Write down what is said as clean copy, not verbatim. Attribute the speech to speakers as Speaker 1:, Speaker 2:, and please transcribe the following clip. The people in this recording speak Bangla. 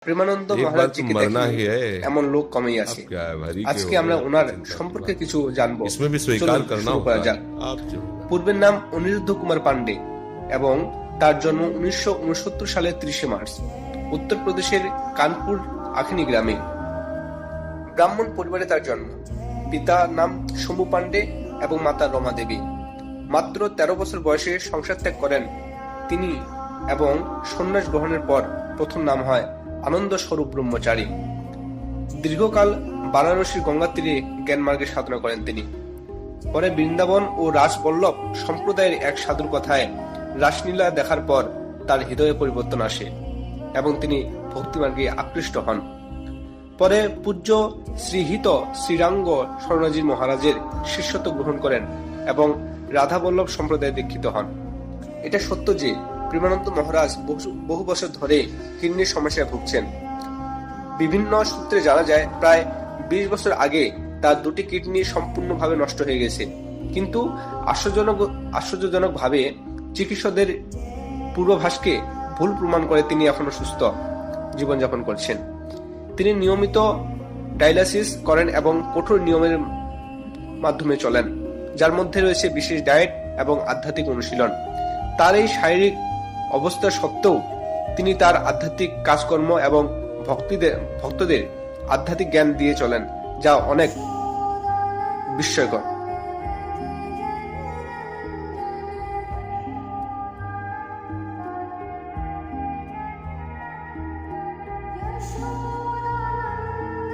Speaker 1: প্রেমানন্দ
Speaker 2: एक बार तो
Speaker 1: মহারাজজিকে
Speaker 2: मरना
Speaker 1: দেখেনি
Speaker 2: ही है।
Speaker 1: এমন লোক কমই
Speaker 2: अब
Speaker 1: আছে।
Speaker 2: क्या है, भरी के
Speaker 1: আজকে
Speaker 2: हो
Speaker 1: আমরা
Speaker 2: गए,
Speaker 1: ওনার
Speaker 2: चिंता
Speaker 1: সম্পর্কে
Speaker 2: मत।
Speaker 1: কিছু জানবো।
Speaker 2: इसमें भी स्वीकार
Speaker 1: চলুন
Speaker 2: करना
Speaker 1: শুরু করা
Speaker 2: होता
Speaker 1: যাক।
Speaker 2: है। आप जो
Speaker 1: পূর্বের নাম অনিরুদ্ধ কুমার পান্ডে এবং তার জন্ম 1969 সালের 30 মার্চ উত্তরপ্রদেশের কানপুর আখিনী গ্রামে। ব্রাহ্মণ পরিবারে তার জন্ম। পিতার নাম শম্ভু পান্ডে এবং মাতা রমা দেবী। মাত্র 13 বছর বয়সে সংসার ত্যাগ করেন তিনি এবং সন্ন্যাস গ্রহণের পর প্রথম নাম হয় আনন্দ স্বরূপ ব্রহ্মচারী। দীর্ঘকাল বারাণসীর গঙ্গা তীরে জ্ঞান মার্গে সাধনা করেন তিনি। পরে বৃন্দাবন ও রাসবল্লভ সম্প্রদায়ের এক সাধুর কথায় রাসলীলা দেখার পর তার হৃদয়ে পরিবর্তন আসে এবং তিনি ভক্তিমার্গে আকৃষ্ট হন। পরে পূজ্য শ্রীহিত শ্রীরাঙ্গ স্বর্ণাজি মহারাজের শিষ্যত্ব গ্রহণ করেন এবং রাধাবল্লভ সম্প্রদায়ে দীক্ষিত হন। এটা সত্য যে প্রেমানন্দ মহারাজ বহু বছর ধরে কিডনির সমস্যায় ভুগছেন। বিভিন্ন সূত্রে জানা যায় প্রায় 20 বছর আগে তার দুটি কিডনি সম্পূর্ণভাবে নষ্ট হয়ে গেছে, কিন্তু আশ্চর্যজনকভাবে চিকিৎসকদের পূর্বাভাসকে ভুল প্রমাণ করে তিনি এখনো সুস্থ জীবনযাপন করছেন। তিনি নিয়মিত ডায়ালিসিস করেন এবং কঠোর নিয়মের মাধ্যমে চলেন, যার মধ্যে রয়েছে বিশেষ ডায়েট এবং আধ্যাত্মিক অনুশীলন। তার এই শারীরিক অবস্থা সত্ত্বেও তিনি তার আধ্যাত্মিক কাজকর্ম এবং ভক্তদের আধ্যাত্মিক জ্ঞান দিয়ে চলেন, যা অনেক বিস্ময়কর।